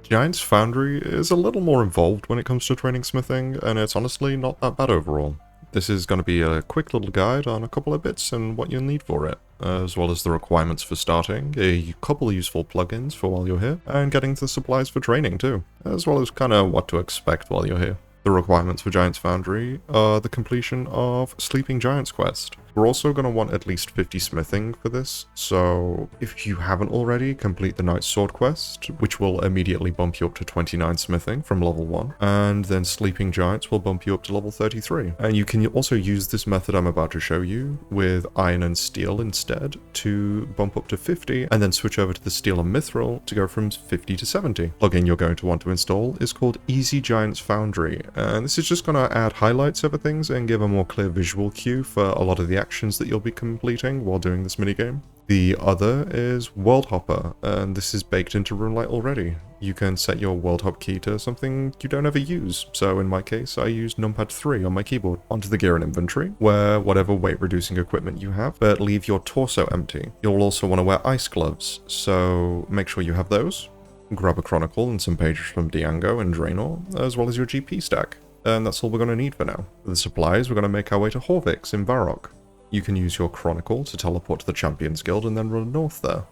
Giants Foundry is a little more involved when it comes to training smithing, and it's honestly not that bad overall. This is going to be a quick little guide on a couple of bits and what you'll need for it, as well as the requirements for starting, a couple of useful plugins for while you're here, and getting the supplies for training too, as well as kind of what to expect while you're here. The requirements for Giants Foundry are the completion of Sleeping Giants quest. We're also going to want at least 50 smithing for this, so if you haven't already, complete the Knight's Sword quest, which will immediately bump you up to 29 smithing from level 1, and then Sleeping Giants will bump you up to level 33. And you can also use this method I'm about to show you with Iron and Steel instead to bump up to 50, and then switch over to the Steel and Mithril to go from 50 to 70. Plugin you're going to want to install is called Easy Giants Foundry, and this is just going to add highlights over things and give a more clear visual cue for a lot of the actions that you'll be completing while doing this minigame. The other is World Hopper, and this is baked into RuneLite already. You can set your World Hop key to something you don't ever use, so in my case I use numpad 3 on my keyboard. Onto the gear and inventory, wear whatever weight reducing equipment you have, but leave your torso empty. You'll also want to wear ice gloves, so make sure you have those. Grab a Chronicle and some pages from Diango and Draenor, as well as your GP stack. And that's all we're going to need for now. For the supplies, we're going to make our way to Horvik's in Varrock. You can use your Chronicle to teleport to the Champions Guild and then run north there.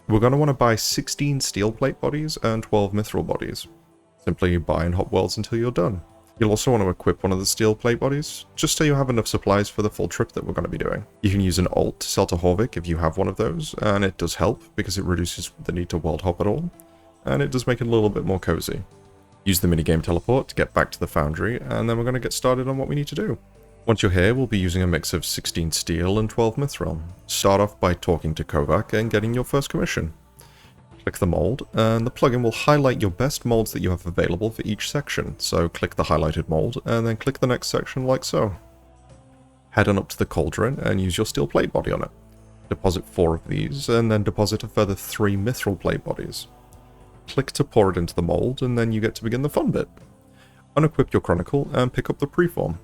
We're going to want to buy 16 steel plate bodies and 12 mithril bodies. Simply buy and hop worlds until you're done. You'll also want to equip one of the steel plate bodies, just so you have enough supplies for the full trip that we're going to be doing. You can use an alt to sell to Horvik if you have one of those, and it does help because it reduces the need to world hop at all, and it does make it a little bit more cozy. Use the minigame teleport to get back to the foundry, and then we're going to get started on what we need to do. Once you're here, we'll be using a mix of 16 steel and 12 mithril. Start off by talking to Kovac and getting your first commission. Click the mold, and the plugin will highlight your best molds that you have available for each section, so click the highlighted mold, and then click the next section like so. Head on up to the cauldron and use your steel plate body on it. Deposit 4 of these, and then deposit a further 3 mithril plate bodies. Click to pour it into the mold, and then you get to begin the fun bit. Unequip your Chronicle and pick up the preform.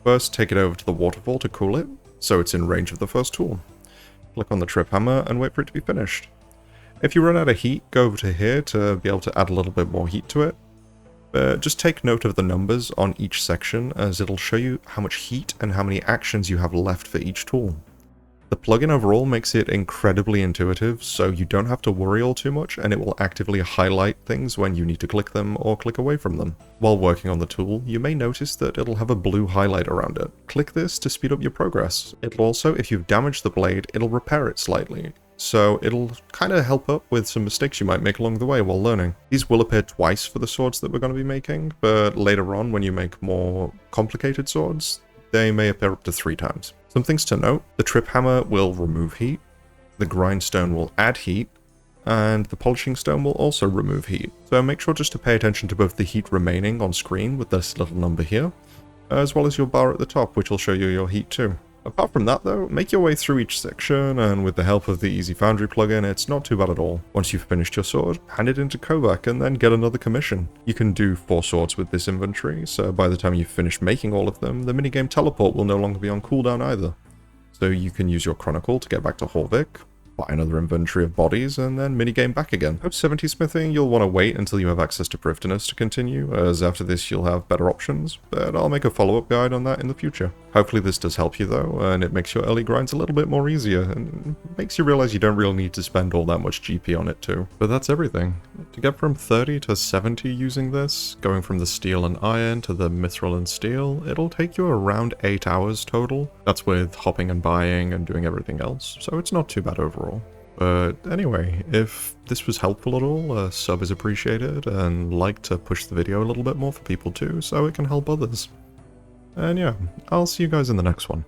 First, take it over to the waterfall to cool it, so it's in range of the first tool. Click on the trip hammer and wait for it to be finished. If you run out of heat, go over to here to be able to add a little bit more heat to it. But just take note of the numbers on each section, as it'll show you how much heat and how many actions you have left for each tool. The plugin overall makes it incredibly intuitive, so you don't have to worry all too much, and it will actively highlight things when you need to click them or click away from them. While working on the tool, you may notice that it'll have a blue highlight around it. Click this to speed up your progress. It'll also, if you've damaged the blade, it'll repair it slightly. So it'll kind of help up with some mistakes you might make along the way while learning. These will appear twice for the swords that we're going to be making, but later on when you make more complicated swords, they may appear up to 3 times. Some things to note: the trip hammer will remove heat, the grindstone will add heat, and the polishing stone will also remove heat. So make sure just to pay attention to both the heat remaining on screen with this little number here, as well as your bar at the top, which will show you your heat too. Apart from that though, make your way through each section, and with the help of the Easy Foundry plugin, it's not too bad at all. Once you've finished your sword, hand it into Kovac and then get another commission. You can do 4 swords with this inventory, so by the time you've finished making all of them, the minigame teleport will no longer be on cooldown either. So you can use your Chronicle to get back to Horvik, buy another inventory of bodies, and then minigame back again. Post 70 smithing, you'll want to wait until you have access to Prifddinas to continue, as after this you'll have better options, but I'll make a follow-up guide on that in the future. Hopefully this does help you though, and it makes your early grinds a little bit more easier, and makes you realize you don't really need to spend all that much GP on it too. But that's everything. To get from 30 to 70 using this, going from the steel and iron to the mithril and steel, it'll take you around 8 hours total. That's with hopping and buying and doing everything else, so it's not too bad overall. But anyway, if this was helpful at all, a sub is appreciated, and like to push the video a little bit more for people too, so it can help others. And yeah, I'll see you guys in the next one.